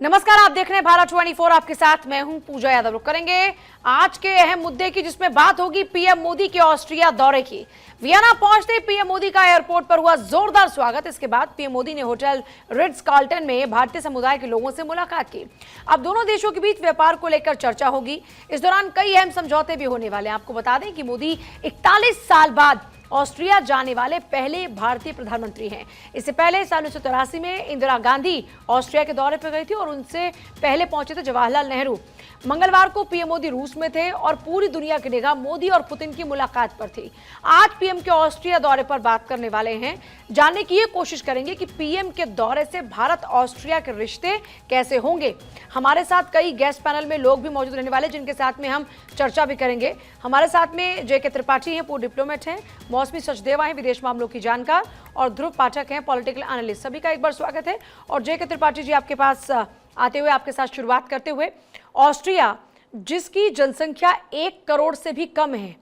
नमस्कार, आप देख रहे हैं भारत 24। आपके साथ मैं हूं पूजा यादव। रुक करेंगे आज के अहम मुद्दे की, जिसमें बात होगी पीएम मोदी के ऑस्ट्रिया दौरे की। वियना पहुंचते पीएम मोदी का एयरपोर्ट पर हुआ जोरदार स्वागत। इसके बाद पीएम मोदी ने होटल रिट्ज कार्ल्टन में भारतीय समुदाय के लोगों से मुलाकात की। अब दोनों देशों के बीच व्यापार को लेकर चर्चा होगी। इस दौरान कई अहम समझौते भी होने वाले हैं। आपको बता दें कि मोदी 41 साल बाद ऑस्ट्रिया जाने वाले पहले भारतीय प्रधानमंत्री हैं। इससे पहले साल 1983 में इंदिरा गांधी ऑस्ट्रिया के दौरे पर गई थी और उनसे पहले पहुंचे थे जवाहरलाल नेहरू। मंगलवार को पीएम मोदी रूस में थे और पूरी दुनिया की निगाह मोदी और पुतिन की मुलाकात पर थी। आज पीएम के ऑस्ट्रिया दौरे पर बात करने वाले हैं। जानने की ये कोशिश करेंगे कि पीएम के दौरे से भारत ऑस्ट्रिया के रिश्ते कैसे होंगे। हमारे साथ कई गेस्ट पैनल में लोग भी मौजूद रहने वाले, जिनके साथ में हम चर्चा भी करेंगे। हमारे साथ में जे के त्रिपाठी हैं, पूर्व डिप्लोमेट हैं, मौसमी सचदेवा हैं, विदेश मामलों की जानकार, और ध्रुव पाठक हैं, पॉलिटिकल एनालिस्ट। सभी का एक बार स्वागत है। और जे के त्रिपाठी जी, आपके पास आते हुए, आपके साथ शुरुआत करते हुए, ऑस्ट्रिया जिसकी जनसंख्या 1 करोड़ से भी कम है,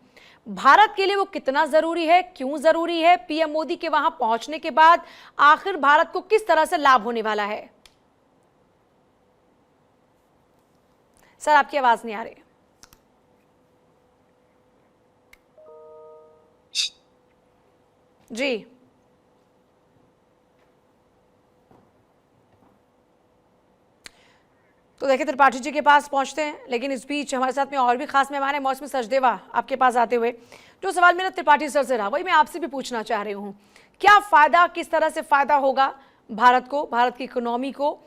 भारत के लिए वो कितना जरूरी है, क्यों जरूरी है? पीएम मोदी के वहां पहुंचने के बाद आखिर भारत को किस तरह से लाभ होने वाला है? सर, आपकी आवाज नहीं आ रही। जी, तो देखिए, त्रिपाठी जी के पास पहुंचते हैं, लेकिन इस बीच हमारे साथ में और भी खास मेहमान है। मौसमी सचदेवा, आपके पास आते हुए जो सवाल मेरा त्रिपाठी सर से रहा, वही मैं आपसे भी पूछना चाह रही हूँ। क्या फायदा, किस तरह से फायदा होगा भारत को, भारत की इकोनॉमी को?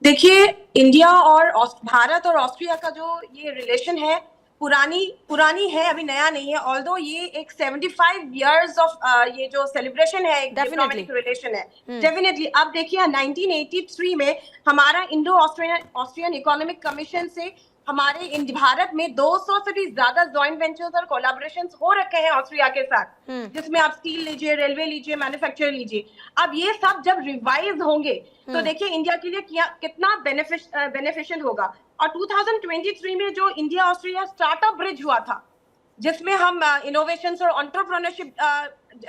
देखिए, इंडिया और भारत और ऑस्ट्रिया का जो ये रिलेशन है, पुरानी है, अभी नया नहीं है। ऑल्दो ये एक 75 इयर्स ऑफ ये जो सेलिब्रेशन है, एक डिप्लोमेटिक रिलेशन है। डेफिनेटली अब देखिए, 1983 में हमारा इंडो ऑस्ट्रियन इकोनॉमिक कमीशन से हमारे भारत में 200 से भी ज्यादा जॉइंट वेंचर्स और कोलैबोरेशंस हो रखे हैं ऑस्ट्रिया के साथ, जिसमें आप स्टील लीजिए, रेलवे लीजिए, मैन्युफैक्चर लीजिए। अब ये सब जब रिवाइज होंगे तो देखिए इंडिया के लिए कितना बेनिफिशियल होगा। और 2023 में जो इंडिया ऑस्ट्रेलिया स्टार्टअप ब्रिज हुआ था, जिसमें हम इनोवेशंस और एंटरप्रेन्योरशिप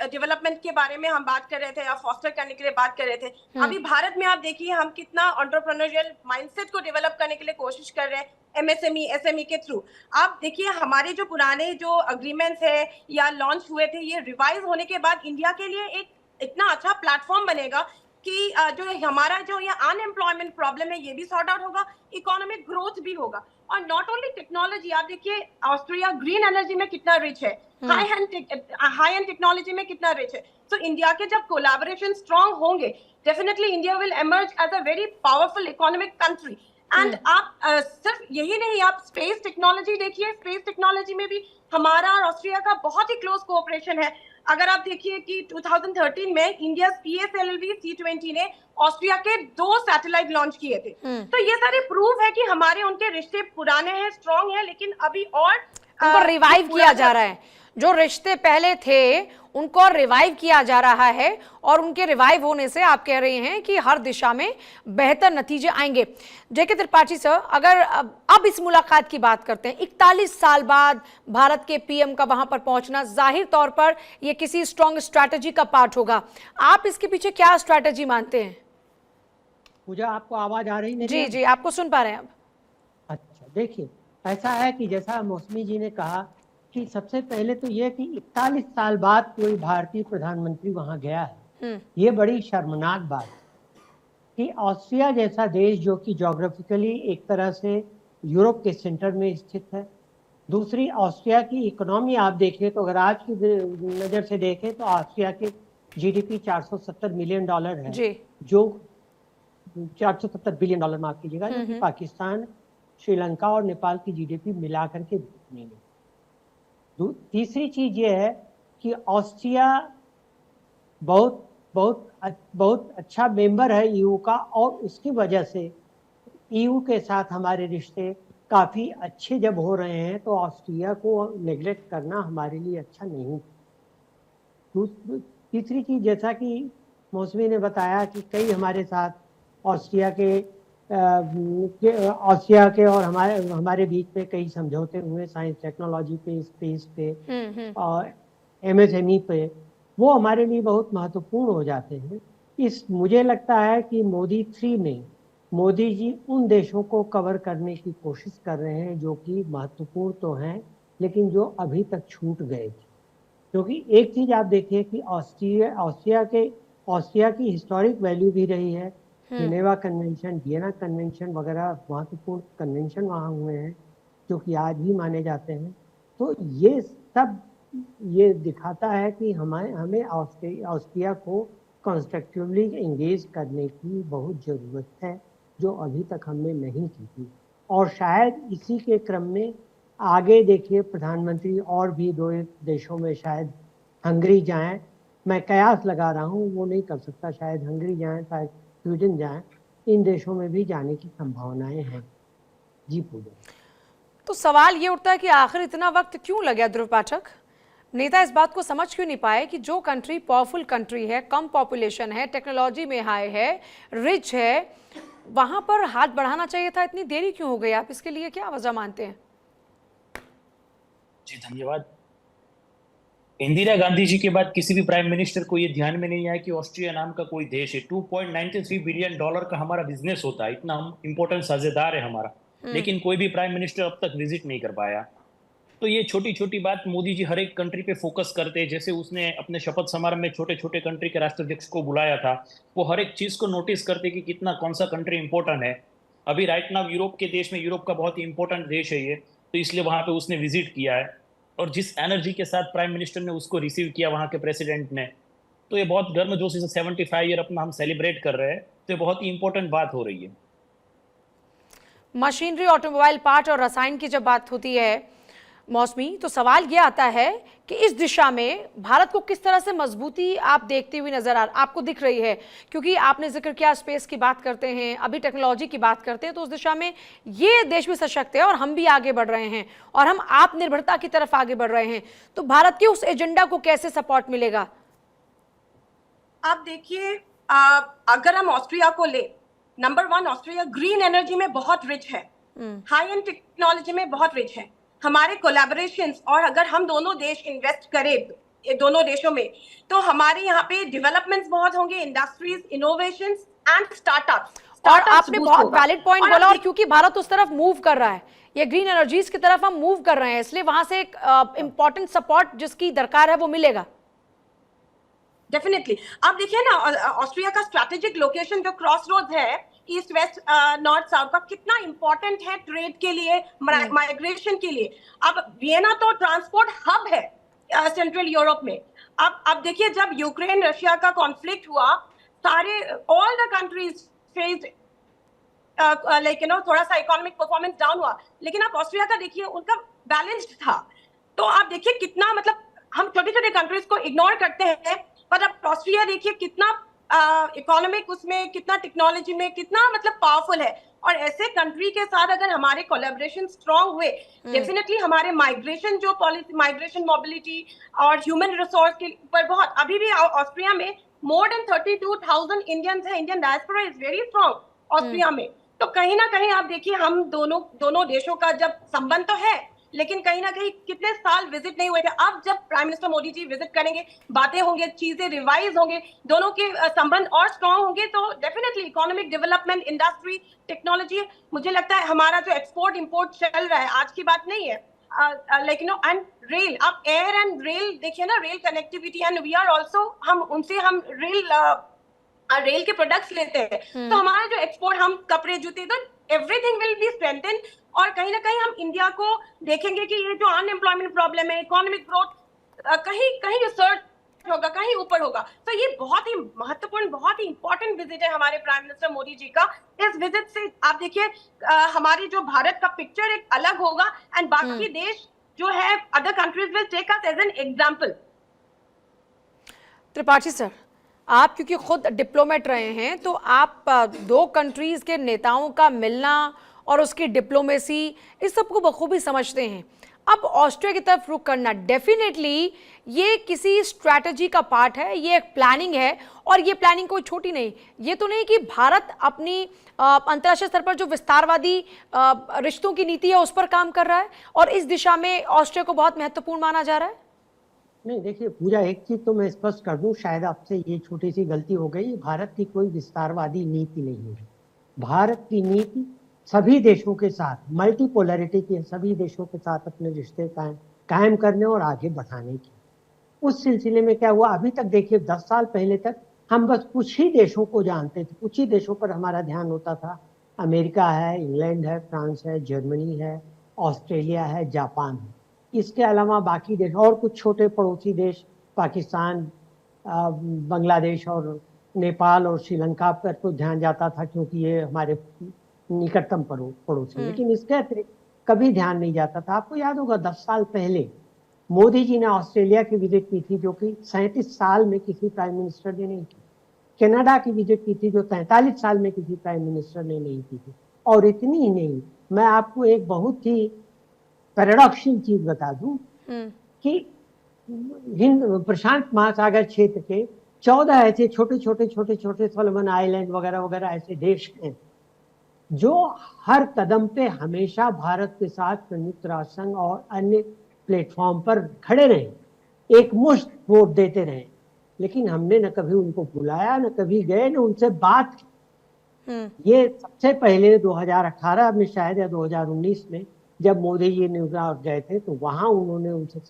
डेवलपमेंट के बारे में हम बात कर रहे थे या फॉस्टर करने के लिए बात कर रहे थे। अभी भारत में आप देखिए हम कितना एंटरप्रेन्योरियल माइंडसेट को डेवलप करने के लिए कोशिश कर रहे हैं, एमएसएमई, एसएमई के थ्रू। आप देखिए हमारे जो पुराने जो अग्रीमेंट्स है या लॉन्च हुए थे, ये रिवाइज होने के बाद इंडिया के लिए एक इतना अच्छा प्लेटफॉर्म बनेगा कि जो हमारा जो ये अनएम्प्लॉयमेंट प्रॉब्लम है, ये भी सॉर्ट आउट होगा, इकोनॉमिक ग्रोथ भी होगा। और नॉट ओनली टेक्नोलॉजी, आप देखिए ऑस्ट्रेलिया ग्रीन एनर्जी में कितना रिच है, हाई एंड टेक्नोलॉजी में कितना रिच है। तो इंडिया के जब कोलैबोरेशन स्ट्रांग होंगे, definitely India will emerge as a very powerful economic country. And आप सिर्फ यही नहीं, आप स्पेस टेक्नोलॉजी देखिए, स्पेस टेक्नोलॉजी में भी हमारा और ऑस्ट्रिया का बहुत ही क्लोज कोऑपरेशन है। अगर आप देखिए कि 2013 में इंडिया PSLV C-20 ने ऑस्ट्रिया के 2 सैटेलाइट लॉन्च किए थे। तो ये सारे प्रूफ है कि हमारे उनके रिश्ते पुराने हैं, स्ट्रांग है, लेकिन अभी और उनको रिवाइव किया जा रहा है। जो रिश्ते पहले थे उनको रिवाइव किया जा रहा है, और उनके रिवाइव होने से आप कह रहे हैं कि हर दिशा में बेहतर नतीजे आएंगे। जेके त्रिपाठी सर, अगर अब इस मुलाकात की बात करते हैं, 41 साल बाद भारत के पीएम का वहां पर पहुंचना, जाहिर तौर पर यह किसी स्ट्रॉन्ग स्ट्रैटेजी का पार्ट होगा। आप इसके पीछे क्या स्ट्रैटेजी मानते हैं? पूजा, आपको आवाज आ रही? जी जी, आपको सुन पा रहे हैं अब। अच्छा, देखिए, ऐसा है कि जैसा मौसमी जी ने कहा कि सबसे पहले तो ये कि 41 साल बाद कोई भारतीय प्रधानमंत्री वहां गया है, ये बड़ी शर्मनाक बात है कि ऑस्ट्रिया जैसा देश, जो कि ज्योग्राफिकली एक तरह से यूरोप के सेंटर में स्थित है, दूसरी ऑस्ट्रिया की इकोनॉमी आप देखें तो अगर आज की नज़र से देखें तो ऑस्ट्रिया के GDP $470 मिलियन है, जो 470 बिलियन डॉलर, माफ कीजिएगा, जो कि पाकिस्तान, श्रीलंका और नेपाल की GDP मिलाकर के नहीं है। तीसरी चीज ये है कि ऑस्ट्रिया बहुत बहुत बहुत अच्छा मेंबर है EU का, और उसकी वजह से EU के साथ हमारे रिश्ते काफ़ी अच्छे जब हो रहे हैं तो ऑस्ट्रिया को नेग्लेक्ट करना हमारे लिए अच्छा नहीं। तीसरी चीज़, जैसा कि मौसमी ने बताया कि कई हमारे साथ ऑस्ट्रिया के और हमारे बीच में कई समझौते हुए, साइंस टेक्नोलॉजी पे, स्पेस पे और MSME पे, वो हमारे लिए बहुत महत्वपूर्ण हो जाते हैं। मुझे लगता है कि मोदी 3 में मोदी जी उन देशों को कवर करने की कोशिश कर रहे हैं जो कि महत्वपूर्ण तो हैं, लेकिन जो अभी तक छूट गए थे। क्योंकि एक चीज आप देखिए कि ऑस्ट्रिया की हिस्टोरिक वैल्यू भी रही है। जिनेवा कन्वेंशन, वियना कन्वेंशन वगैरह महत्वपूर्ण कन्वेंशन वहाँ हुए हैं जो कि आज भी माने जाते हैं। तो ये सब ये दिखाता है कि हमें ऑस्ट्रिया को कंस्ट्रक्टिवली एंगेज करने की बहुत ज़रूरत है, जो अभी तक हमने नहीं की थी। और शायद इसी के क्रम में आगे देखिए प्रधानमंत्री और भी दो एक देशों में शायद हंगरी जाएं। मैं कयास लगा रहा हूँ, वो नहीं कर सकता, शायद हंगरी जाएं, शायद स्वीडन जाएं। इन देशों में भी जाने की संभावनाएं हैं। जी पूजा। तो सवाल ये उठता है कि आखिर इतना वक्त क्यों लगा ध्रुव पाठक? नेता इस बात को समझ क्यों नहीं पाए कि जो कंट्री पावरफुल कंट्री है, कम पॉपुलेशन है, टेक्नोलॉजी में हाई है, रिच है, वहां पर हाथ बढ़ाना चाहिए था? इतनी देरी क्यों हो गई? आप इसके लिए क्या वजह मानते हैं? जी धन्यवाद। इंदिरा गांधी जी के बाद किसी भी प्राइम मिनिस्टर को ये ध्यान में नहीं आया कि ऑस्ट्रिया नाम का कोई देश है। $2.93 बिलियन का हमारा बिजनेस होता है, इतना हम इम्पोर्टेंट साझेदार है हमारा, लेकिन कोई भी प्राइम मिनिस्टर अब तक विजिट नहीं कर पाया। तो ये छोटी छोटी बात मोदी जी हर एक कंट्री पे फोकस करते हैं। जैसे उसने अपने शपथ समारोह में छोटे छोटे कंट्री के राष्ट्राध्यक्ष को बुलाया था, वो हर एक चीज को नोटिस करते कि कितना कौन सा कंट्री इंपॉर्टेंट है। अभी राइट नाउ यूरोप के देश में, यूरोप का बहुत ही इंपॉर्टेंट देश है ये, तो इसलिए वहां पे उसने विजिट किया है। और जिस एनर्जी के साथ प्राइम मिनिस्टर ने उसको रिसीव किया वहां के प्रेसिडेंट ने, तो ये बहुत गर्मजोशी से 75 ईयर अपना हम सेलिब्रेट कर रहे हैं। तो ये बहुत ही इंपॉर्टेंट बात हो रही है। मशीनरी, ऑटोमोबाइल पार्ट और रसायन की जब बात होती है मौसमी, तो सवाल ये आता है कि इस दिशा में भारत को किस तरह से मजबूती आप देखते हुए आपको दिख रही है? क्योंकि आपने जिक्र किया स्पेस की बात करते हैं, अभी टेक्नोलॉजी की बात करते हैं, तो उस दिशा में ये देश भी सशक्त है और हम भी आगे बढ़ रहे हैं और हम आत्मनिर्भरता की तरफ आगे बढ़ रहे हैं। तो भारत के उस एजेंडा को कैसे सपोर्ट मिलेगा? आप देखिए, अगर हम ऑस्ट्रिया को ले, नंबर 1 ऑस्ट्रिया ग्रीन एनर्जी में बहुत रिच है, हाई एंड टेक्नोलॉजी में बहुत रिच है। हमारे कोलैबोरेशंस, और अगर हम दोनों देश इन्वेस्ट करें दोनों देशों में, तो हमारे यहाँ पे डेवलपमेंट्स बहुत होंगे, इंडस्ट्रीज, इनोवेशंस एंड स्टार्टअप्स। और आपने बहुत वैलिड पॉइंट बोला, और क्योंकि भारत उस तरफ मूव कर रहा है, ये ग्रीन एनर्जीज की तरफ हम मूव कर रहे हैं, इसलिए वहां से एक इंपॉर्टेंट सपोर्ट जिसकी दरकार है वो मिलेगा। डेफिनेटली। आप देखिए ना, ऑस्ट्रिया का स्ट्रैटेजिक लोकेशन जो क्रॉस रोड है, ईस्ट वेस्ट नॉर्थ साउथ का, कितना इंपॉर्टेंट है ट्रेड के लिए, माइग्रेशन के लिए। अब वियना तो ट्रांसपोर्ट हब है सेंट्रल यूरोप में। अब देखिए, जब यूक्रेन रशिया का कॉन्फ्लिक्ट हुआ, सारे all the countries faced like थोड़ा सा इकोनॉमिक परफॉर्मेंस डाउन हुआ, लेकिन आप ऑस्ट्रिया का देखिए, उनका बैलेंस्ड था। तो आप देखिए कितना, मतलब हम छोटे छोटे कंट्रीज को इग्नोर करते हैं, पर अब ऑस्ट्रिया देखिए कितना इकोनॉमिक उसमें, कितना टेक्नोलॉजी में, कितना मतलब पावरफुल है। और ऐसे कंट्री के साथ अगर हमारे कोलैबोरेशन स्ट्रांग हुए, डेफिनेटली हमारे माइग्रेशन जो पॉलिसी, माइग्रेशन, मोबिलिटी और ह्यूमन रिसोर्स के ऊपर बहुत, अभी भी ऑस्ट्रिया में मोर देन 32,000 इंडियंस है। Indian diaspora is very strong Austria में। तो कहीं ना कहीं आप देखिए, हम दोनों देशों का जब संबंध तो है, लेकिन कहीं ना कहीं कितने साल विजिट नहीं हुए थे। अब जब prime minister Modi ji visit करेंगे, बातें होंगे, चीजें रिवाइज होंगे, दोनों के संबंध और स्ट्रांग होंगे, तो definitely economic development, industry, technology, मुझे लगता है हमारा जो एक्सपोर्ट इंपोर्ट चल रहा है, आज की बात नहीं है, लेकिन एंड रेल, आप एयर एंड रेल देखिए ना, rail connectivity, and we are also, हम उनसे हम रेल के प्रोडक्ट्स लेते हैं। तो हमारा जो एक्सपोर्ट, हम कपड़े, जूते, तो एवरीथिंग विल बी स्ट्रेंथन। और कहीं ना कहीं हम इंडिया को देखेंगे कि ये जो अनएम्प्लॉयमेंट प्रॉब्लम है, इकोनॉमिक ग्रोथ कहीं कहीं सर्च होगा, कहीं ऊपर होगा। तो ये बहुत ही महत्वपूर्ण, बहुत ही इंपॉर्टेंट विजिट है हमारे प्राइम मिनिस्टर मोदी जी का। इस विजिट से आप देखिए, हमारी जो भारत का पिक्चर एक अलग होगा, एंड बाकी देश जो है, other countries will take us as an example. Tripathi sir, आप क्योंकि खुद डिप्लोमेट रहे हैं, तो आप दो कंट्रीज के नेताओं का मिलना और उसकी डिप्लोमेसी, इस सब को बखूबी समझते हैं। अब ऑस्ट्रिया की तरफ रुख करना, डेफिनेटली ये किसी स्ट्रैटेजी का पार्ट है, ये एक प्लानिंग है, और ये प्लानिंग कोई छोटी नहीं। ये तो नहीं कि भारत अपनी अंतर्राष्ट्रीय स्तर पर जो विस्तारवादी रिश्तों की नीति है उस पर काम कर रहा है, और इस दिशा में ऑस्ट्रिया को बहुत महत्वपूर्ण माना जा रहा है। नहीं, देखिए पूजा, एक चीज तो मैं स्पष्ट कर दूं, शायद आपसे ये छोटी सी गलती हो गई। भारत की कोई विस्तारवादी नीति नहीं है। भारत की नीति सभी देशों के साथ, मल्टीपोलैरिटी के सभी देशों के साथ अपने रिश्ते कायम करने और आगे बढ़ाने की। उस सिलसिले में क्या हुआ, अभी तक देखिए 10 साल पहले तक हम बस कुछ ही देशों को जानते थे, कुछ ही देशों पर हमारा ध्यान होता था। अमेरिका है, इंग्लैंड है, फ्रांस है, जर्मनी है, ऑस्ट्रेलिया है, जापान है। इसके अलावा बाकी देश और कुछ छोटे पड़ोसी देश, पाकिस्तान, बांग्लादेश और नेपाल और श्रीलंका पर तो ध्यान जाता था क्योंकि ये हमारे निकटतम पड़ोसी। लेकिन इसके अतिरिक्त कभी ध्यान नहीं जाता था। आपको याद होगा 10 साल पहले मोदी जी ने ऑस्ट्रेलिया की विजिट की थी, जो कि 37 साल में किसी प्राइम मिनिस्टर ने नहीं की। कनाडा की विजिट की थी, जो 43 साल में किसी प्राइम मिनिस्टर ने नहीं की थी। और इतनी ही नहीं, मैं आपको एक बहुत ही पैराडॉक्सल चीज बता दूं कि हिंद प्रशांत महासागर क्षेत्र के 14 ऐसे छोटे छोटे सोलोमन आइलैंड वगैरह वगैरह ऐसे देश हैं जो हर कदम पे हमेशा भारत के साथ संयुक्त राष्ट्र संघ और अन्य प्लेटफॉर्म पर खड़े रहे, एक मुश्त वोट देते रहे। लेकिन हमने न कभी उनको बुलाया, न कभी गए, न उनसे बात की। ये सबसे पहले 2018 में शायद या 2019 में जब मोदी जी न्यूयॉर्क गए थे तो वहां उन्होंने उनसे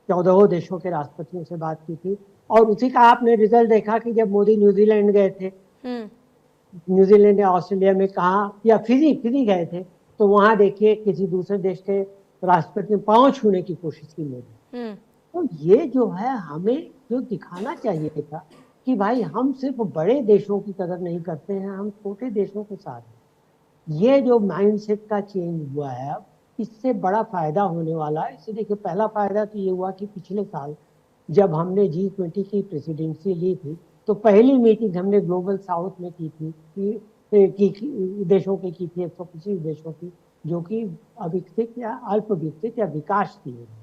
14 देशों के राष्ट्रपतियों से बात की थी। और उसी का आपने रिजल्ट देखा कि जब मोदी न्यूजीलैंड गए थे, न्यूजीलैंड या ऑस्ट्रेलिया में कहा, या फिजी गए थे, तो वहां देखिए किसी दूसरे देश के राष्ट्रपति ने पांव छूने की कोशिश की मोदी। तो ये जो है हमें जो दिखाना चाहिए था कि भाई हम सिर्फ बड़े देशों की कदर नहीं करते हैं, हम छोटे देशों के साथ हैं। ये जो माइंडसेट का चेंज हुआ है, अब इससे बड़ा फायदा होने वाला है। इससे देखिए, पहला फायदा तो ये हुआ कि पिछले साल जब हमने G20 की प्रेसिडेंसी ली थी तो पहली मीटिंग हमने ग्लोबल साउथ में की थी, देशों की थी, 125 देशों की, जो कि अविकसित या अल्प विकसित या विकासशील है।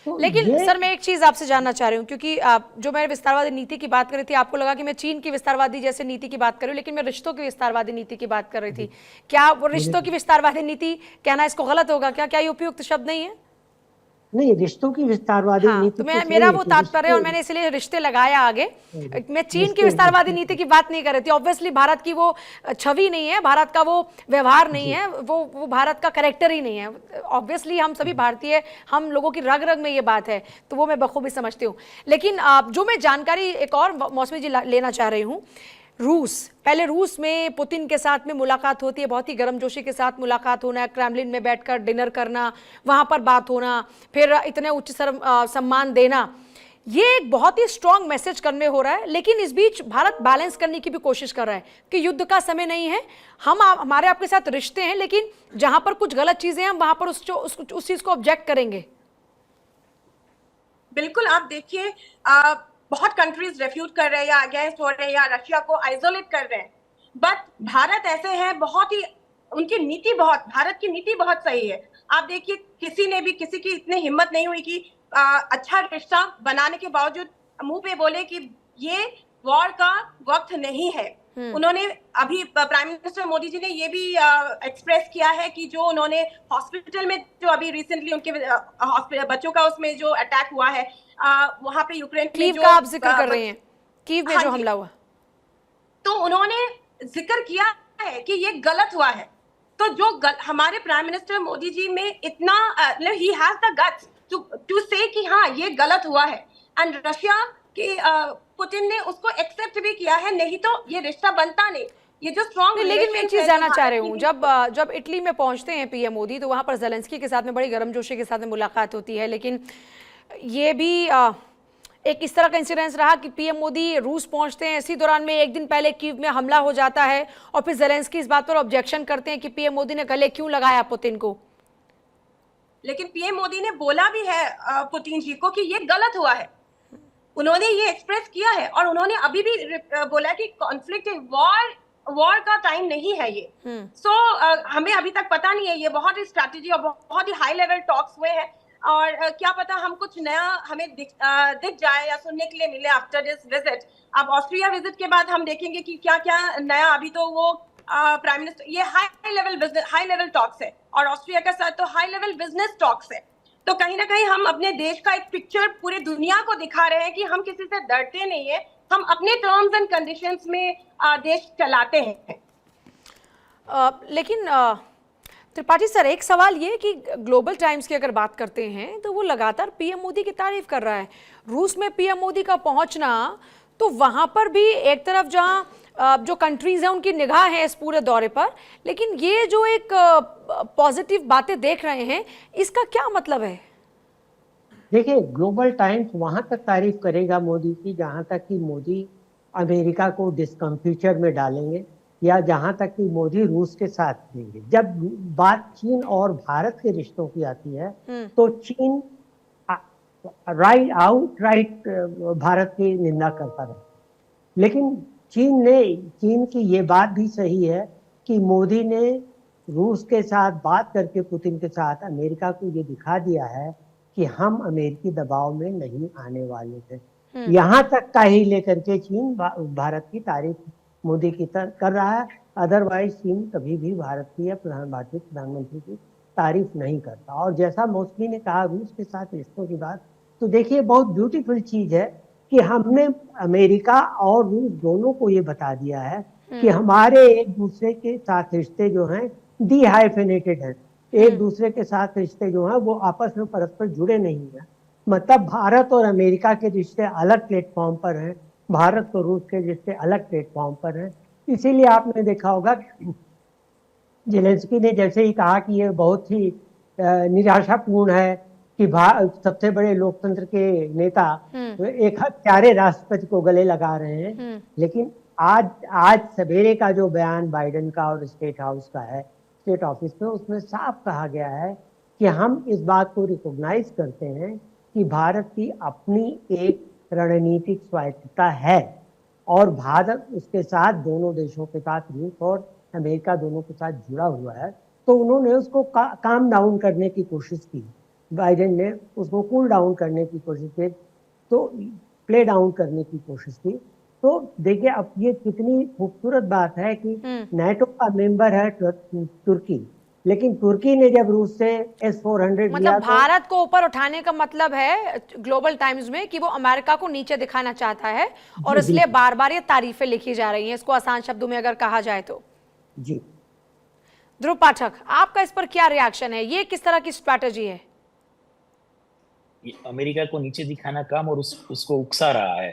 तो लेकिन सर, मैं एक चीज आपसे जानना चाह रही हूँ, क्योंकि जो मैं विस्तारवादी नीति की बात कर रही थी, आपको लगा कि मैं चीन की विस्तारवादी जैसे नीति की बात कर रही हूँ, लेकिन मैं रिश्तों की विस्तारवादी नीति की बात कर रही थी। क्या वो रिश्तों की विस्तारवादी नीति कहना इसको गलत होगा? क्या ये उपयुक्त शब्द नहीं है? नहीं, रिश्तों की विस्तारवादी नीति तो मेरा वो तात्पर्य, और मैंने इसलिए रिश्ते लगाया आगे। मैं चीन की विस्तारवादी नीति की बात नहीं कर रही थी। ऑब्वियसली भारत की वो छवि नहीं है, भारत का वो व्यवहार नहीं है, वो भारत का कैरेक्टर ही नहीं है। ऑब्वियसली हम सभी भारतीय, हम लोगों की रग रग में ये बात है, तो वो मैं बखूबी समझती हूँ। लेकिन जो मैं जानकारी एक और मौसमी जी लेना चाह रही हूँ, पहले रूस में पुतिन के साथ में मुलाकात होती है, बहुत ही गर्मजोशी के साथ मुलाकात होना, क्रेमलिन में बैठकर डिनर करना, वहां पर बात होना, फिर इतने उच्च सम्मान देना, ये एक बहुत ही स्ट्रॉन्ग मैसेज करने हो रहा है। लेकिन इस बीच भारत बैलेंस करने की भी कोशिश कर रहा है कि युद्ध का समय नहीं है, हमारे आपके साथ रिश्ते हैं, लेकिन जहां पर कुछ गलत चीजें हैं हम वहां पर उस चीज को ऑब्जेक्ट करेंगे। बिल्कुल, आप देखिए, बहुत कंट्रीज रेफ्यूज कर रहे हैं या अगेंस्ट हो रहे हैं या रशिया को आइसोलेट कर रहे हैं, बट भारत ऐसे है, बहुत ही उनकी नीति, भारत की नीति बहुत सही है। आप देखिए, किसी की इतनी हिम्मत नहीं हुई कि अच्छा रिश्ता बनाने के बावजूद मुंह पे बोले कि ये वॉर का वक्त नहीं है। उन्होंने अभी प्राइम मिनिस्टर मोदी जी ने ये भी एक्सप्रेस किया है कि जो उन्होंने हॉस्पिटल में जो अभी रिसेंटली उनके बच्चों का उसमें जो अटैक हुआ है, वहां पे यूक्रेन में जो आप जिक्र कर रहे हैं, कीव में जो हमला हुआ, तो उन्होंने जिक्र किया है कि ये गलत हुआ है। तो हमारे प्राइम मिनिस्टर मोदी जी में इतना ही has the guts to say कि हाँ ये गलत हुआ है, एंड रशिया के पुतिन ने उसको एक्सेप्ट भी किया है, नहीं तो ये रिश्ता बनता नहीं। ये जो स्ट्रॉन्ग, लेकिन मैं एक चीज जानना चाह रही हूँ, जब इटली में पहुंचते हैं पीएम मोदी, तो वहां पर ज़ेलेंस्की के साथ में बड़ी गर्मजोशी के साथ में मुलाकात होती है, लेकिन ये भी एक इस तरह का इंसिडेंस रहा कि पीएम मोदी रूस पहुंचते हैं, इसी दौरान में एक दिन पहले कीव में हमला हो जाता है, और फिर ज़ेलेंस्की इस बात पर ऑब्जेक्शन करते हैं कि पीएम मोदी ने गले क्यों लगाया पुतिन को। लेकिन पीएम मोदी ने बोला भी है पुतिन जी को कि ये गलत हुआ है, उन्होंने ये एक्सप्रेस किया है, और उन्होंने अभी भी बोला कि कॉन्फ्लिक्ट, वॉर का टाइम नहीं है ये। सो हमें अभी तक पता नहीं है, ये बहुत ही स्ट्रैटेजी और बहुत ही हाई लेवल टॉक्स हुए हैं, और क्या पता हम कुछ नया हमें दिख जाए या सुनने के लिए मिले आफ्टर दिस विजिट। अब ऑस्ट्रिया विजिट के बाद हम देखेंगे कि क्या क्या नया, अभी तो वो प्राइम मिनिस्टर, ये हाई लेवल टॉक्स है, और ऑस्ट्रिया के साथ तो हाई लेवल बिजनेस टॉक्स है। तो कहीं ना कहीं हम अपने देश का एक पिक्चर पूरे दुनिया को दिखा रहे हैं कि हम किसी से डरते नहीं है, हम अपने टर्म्स एंड कंडीशंस में देश चलाते हैं। लेकिन त्रिपाठी सर, एक सवाल ये कि ग्लोबल टाइम्स की अगर बात करते हैं तो वो लगातार पीएम मोदी की तारीफ कर रहा है। रूस में पीएम मोदी का पहुंचना, तो वहां पर भी एक तरफ जहां जो कंट्रीज हैं उनकी निगाह है इस पूरे दौरे पर, लेकिन ये जो एक पॉजिटिव बातें देख रहे हैं, इसका क्या मतलब है? देखिए, ग्लोबल टाइम्स वहां तक तारीफ करेगा मोदी की जहां तक कि मोदी अमेरिका को डिस्कम्फिचर में डालेंगे, या जहां तक कि मोदी रूस के साथ देंगे। जब बात चीन और भारत के रिश्तों की आती है तो चीन राइट भारत की निंदा करता रहा। लेकिन चीन की ये बात भी सही है कि मोदी ने रूस के साथ बात करके पुतिन के साथ अमेरिका को ये दिखा दिया है कि हम अमेरिकी दबाव में नहीं आने वाले थे। यहाँ तक का ही लेकर के चीन भारत की तारीफ मोदी की कर रहा है। अदरवाइज चीन कभी भी भारत की या भारतीय प्रधानमंत्री की तारीफ नहीं करता। और जैसा मौसमी ने कहा रूस के साथ रिश्तों की बात, तो देखिए बहुत ब्यूटीफुल चीज है कि हमने अमेरिका और रूस दोनों को ये बता दिया है कि हमारे एक दूसरे के साथ रिश्ते जो हैं डिहाइफेनेटेड हैं। एक दूसरे के साथ रिश्ते जो हैं वो आपस में परस्पर जुड़े नहीं हैं। मतलब भारत और अमेरिका के रिश्ते अलग प्लेटफॉर्म पर हैं, भारत और रूस के रिश्ते अलग प्लेटफॉर्म पर हैं। इसीलिए आपने देखा होगा जेलेंस्की ने जैसे ही कहा कि ये बहुत ही निराशापूर्ण है कि सबसे बड़े लोकतंत्र के नेता एक हत्यारे राष्ट्रपति को गले लगा रहे हैं, लेकिन आज सवेरे का जो बयान बाइडेन का और स्टेट हाउस का है, स्टेट ऑफिस में, उसमें साफ कहा गया है कि हम इस बात को रिकॉग्नाइज करते हैं कि भारत की अपनी एक रणनीतिक स्वायत्तता है और भारत उसके साथ दोनों देशों के साथ रूस और अमेरिका दोनों के साथ जुड़ा हुआ है। तो उन्होंने उसको काम डाउन करने की कोशिश की, बाइडेन ने उसको कूल डाउन करने की कोशिश की, तो प्ले डाउन करने की कोशिश की। तो देखिए अब ये कितनी खूबसूरत बात है कि नाटो का मेंबर है तुर्की, लेकिन तुर्की ने जब रूस से S-400 मतलब भारत को ऊपर उठाने का मतलब है ग्लोबल टाइम्स में कि वो अमेरिका को नीचे दिखाना चाहता है और इसलिए बार बार ये तारीफें लिखी जा रही हैं, इसको आसान शब्दों में अगर कहा जाए तो। जी ध्रुव पाठक, आपका इस पर क्या रिएक्शन है? ये किस तरह की स्ट्रैटेजी है? अमेरिका को नीचे दिखाना काम और उसको उकसा रहा है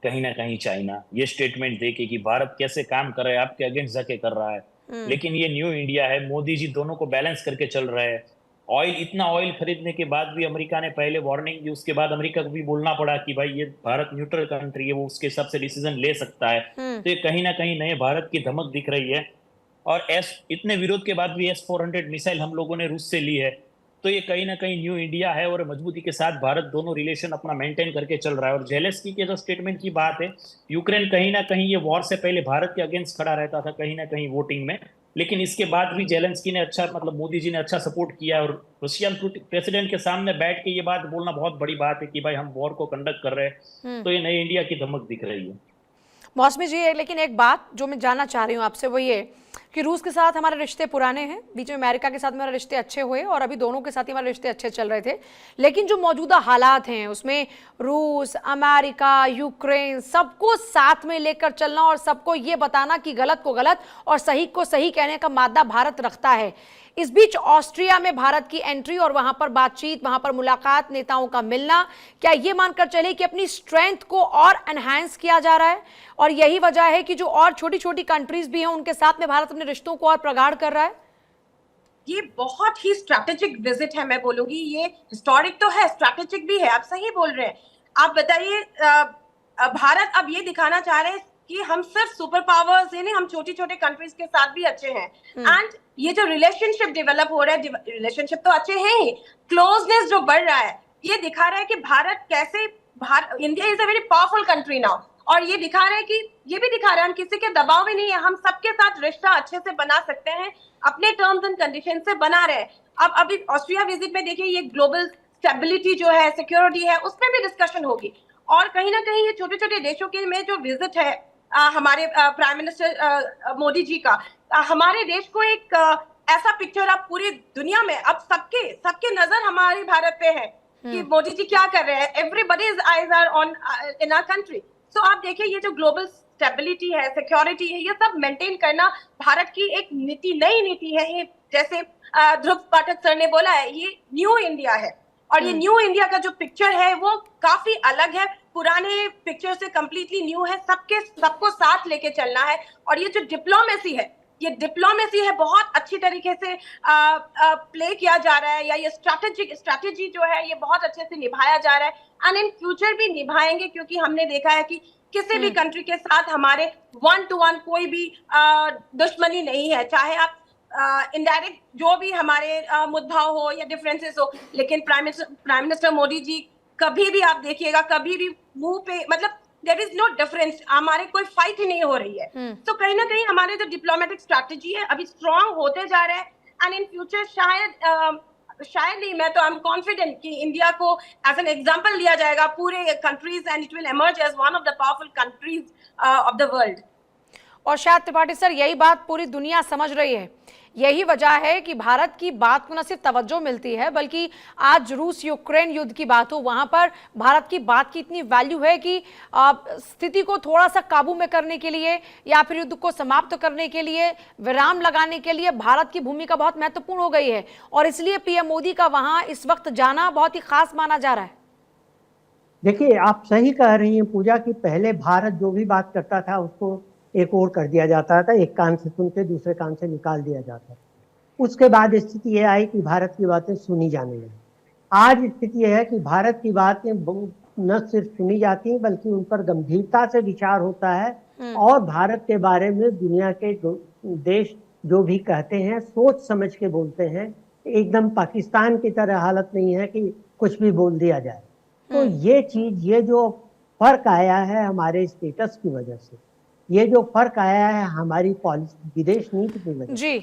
कहीं ना कहीं चाइना, ये स्टेटमेंट देके कि भारत कैसे काम कर रहा है, आपके अगेंस्ट जाके कर रहा है। लेकिन ये न्यू इंडिया है, मोदी जी दोनों को बैलेंस करके चल रहे हैं। इतना ऑयल खरीदने के बाद भी अमेरिका ने पहले वार्निंग दी, उसके बाद अमेरिका को भी बोलना पड़ा कि भाई ये भारत न्यूट्रल कंट्री है, वो उसके हिसाब से डिसीजन ले सकता है। तो ये कहीं ना कहीं नए भारत की धमक दिख रही है। और इतने विरोध के बाद भी S-400 मिसाइल हम लोगों ने रूस से ली है, तो ये कहीं ना कहीं न्यू इंडिया है और मजबूती के साथ भारत दोनों रिलेशन अपना मेंटेन करके चल रहा है। और जेलेंस्की के जो स्टेटमेंट की बात है, यूक्रेन कहीं ना कहीं ये वॉर से पहले भारत के अगेंस्ट खड़ा रहता था कहीं ना कहीं वोटिंग में, लेकिन इसके बाद भी जेलेंस्की ने अच्छा, मतलब मोदी जी ने अच्छा सपोर्ट किया। और रशियन प्रेसिडेंट के सामने बैठ के ये बात बोलना बहुत बड़ी बात है कि भाई हम वॉर को कंडक्ट कर रहे हैं। तो ये नई इंडिया की धमक दिख रही है। मौसमी जी, लेकिन एक बात जो मैं जानना चाह रही हूँ आपसे वो ये कि रूस के साथ हमारे रिश्ते पुराने हैं, बीच में अमेरिका के साथ हमारे रिश्ते अच्छे हुए और अभी दोनों के साथ ही हमारे रिश्ते अच्छे चल रहे थे, लेकिन जो मौजूदा हालात हैं उसमें रूस, अमेरिका, यूक्रेन सबको साथ में लेकर चलना और सबको ये बताना कि गलत को गलत और सही को सही कहने का मादा भारत रखता है। इस बीच ऑस्ट्रिया में भारत की एंट्री और वहां पर बातचीत, वहां पर मुलाकात, नेताओं का मिलना, क्या ये मानकर चले कि अपनी स्ट्रेंथ को और एनहांस किया जा रहा है और यही वजह है कि जो और छोटी छोटी कंट्रीज भी हैं उनके साथ में भारत अपने रिश्तों को और प्रगाढ़ कर रहा है? ये बहुत ही स्ट्रैटेजिक विजिट है, मैं बोलूंगी। ये हिस्टोरिक तो है, स्ट्रैटेजिक भी है, आप सही बोल रहे हैं। आप बताइए, भारत अब ये दिखाना चाह रहे हैं कि हम सिर्फ सुपर पावर्स ही नहीं, हम छोटी छोटी कंट्रीज के साथ भी अच्छे हैं। एंड ये जो रिलेशनशिप डेवलप हो रहा है, रिलेशनशिप तो अच्छे हैं ही, क्लोजनेस जो बढ़ रहा है, ये दिखा रहा है कि भारत कैसे, India is a very powerful country now. और ये दिखा रहे हैं कि, ये भी दिखा रहे हैं हम किसी के दबाव में नहीं है, हम सबके साथ रिश्ता अच्छे से बना सकते हैं, अपने टर्म्स एंड कंडीशन से बना रहे हैं। अब अभी ऑस्ट्रिया विजिट में देखिए, ये ग्लोबल स्टेबिलिटी जो है, सिक्योरिटी है, उसमें भी डिस्कशन होगी। और कहीं ना कहीं ये छोटे छोटे देशों के में जो विजिट है हमारे प्राइम मिनिस्टर मोदी जी का, हमारे देश को एक ऐसा पिक्चर अब पूरी दुनिया में, अब सबके नजर हमारे भारत पे है कि मोदी जी क्या कर रहे हैं। Everybody's eyes are on in our country. So आप देखिए, ये जो ग्लोबल स्टेबिलिटी है, सिक्योरिटी है, ये सब मेंटेन करना भारत की एक नीति, नई नीति है ये। जैसे ध्रुव पाठक सर ने बोला है, ये न्यू इंडिया है और ये न्यू इंडिया का जो पिक्चर है वो काफी अलग है, पुराने पिक्चर से कंप्लीटली न्यू है। सबको साथ लेके चलना है और ये जो डिप्लोमेसी है, ये डिप्लोमेसी है बहुत अच्छी तरीके से प्ले किया जा रहा है, या ये स्ट्रैटेजी जो है ये बहुत अच्छे से निभाया जा रहा है एंड इन फ्यूचर भी निभाएंगे, क्योंकि हमने देखा है कि किसी भी कंट्री के साथ हमारे 1-to-1 कोई भी दुश्मनी नहीं है, चाहे आप इनडायरेक्ट जो भी हमारे मुद्दाओं हो या डिफरेंसेस हो, लेकिन प्राइम मिनिस्टर मोदी जी कभी भी आप देखिएगा, कभी भी मुंह पे, मतलब देयर इज नो डिफरेंस, हमारे कोई फाइट ही नहीं हो रही है। तो कहीं ना कहीं हमारे जो डिप्लोमेटिक स्ट्रैटेजी है अभी स्ट्रांग होते जा रहे हैं एंड इन फ्यूचर शायद नहीं, मैं तो आई एम कॉन्फिडेंट कि इंडिया को एज एन एग्जांपल लिया जाएगा पूरे countries and it will emerge as one of the powerful countries of the world. और शायद त्रिपाठी सर यही बात पूरी दुनिया समझ रही है, यही वजह है कि भारत की बात को न सिर्फ तवज्जो मिलती है, बल्कि आज रूस यूक्रेन युद्ध की बात हो, वहां पर भारत की बात की इतनी वैल्यू है कि स्थिति को थोड़ा सा काबू में करने के लिए या फिर युद्ध को समाप्त करने के लिए, विराम लगाने के लिए भारत की भूमिका बहुत महत्वपूर्ण हो गई है और इसलिए पीएम मोदी का वहां इस वक्त जाना बहुत ही खास माना जा रहा है। देखिए, आप सही कह रही हैं पूजा, कि पहले भारत जो भी बात करता था उसको एक और कर दिया जाता था, एक कान से सुन के दूसरे कान से निकाल दिया जाता था। उसके बाद स्थिति ये आई कि भारत की बातें सुनी जाने लगी। आज स्थिति यह है कि भारत की बातें न सिर्फ सुनी जाती हैं बल्कि उन पर गंभीरता से विचार होता है और भारत के बारे में दुनिया के देश जो भी कहते हैं सोच समझ के बोलते हैं। एकदम पाकिस्तान की तरह हालत नहीं है कि कुछ भी बोल दिया जाए। तो ये चीज, ये जो फर्क आया है हमारे स्टेटस की वजह से, ये जो फर्क आया है हमारी पॉलिसी, विदेश नीति की वजह से,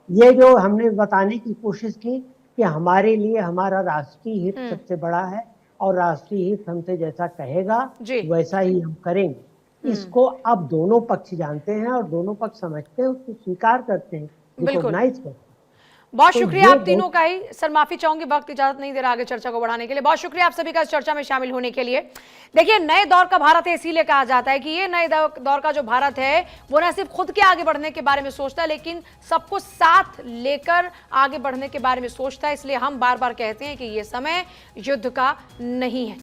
ये जो हमने बताने की कोशिश की कि हमारे लिए हमारा राष्ट्रीय हित सबसे बड़ा है और राष्ट्रीय हित हमसे जैसा कहेगा वैसा ही हम करेंगे, इसको अब दोनों पक्ष जानते हैं और दोनों पक्ष समझते हैं, उसको स्वीकार करते हैं, रिकॉग्नाइज करते हैं। बहुत शुक्रिया आप तीनों का ही। सर माफी चाहूंगी, वक्त इजाजत नहीं दे रहा आगे चर्चा को बढ़ाने के लिए। बहुत शुक्रिया आप सभी का इस चर्चा में शामिल होने के लिए। देखिए, नए दौर का भारत है इसीलिए कहा जाता है कि ये नए दौर का जो भारत है वो न सिर्फ खुद के आगे बढ़ने के बारे में सोचता है लेकिन सबको साथ लेकर आगे बढ़ने के बारे में सोचता है। इसलिए हम बार बार कहते हैं कि ये समय युद्ध का नहीं है।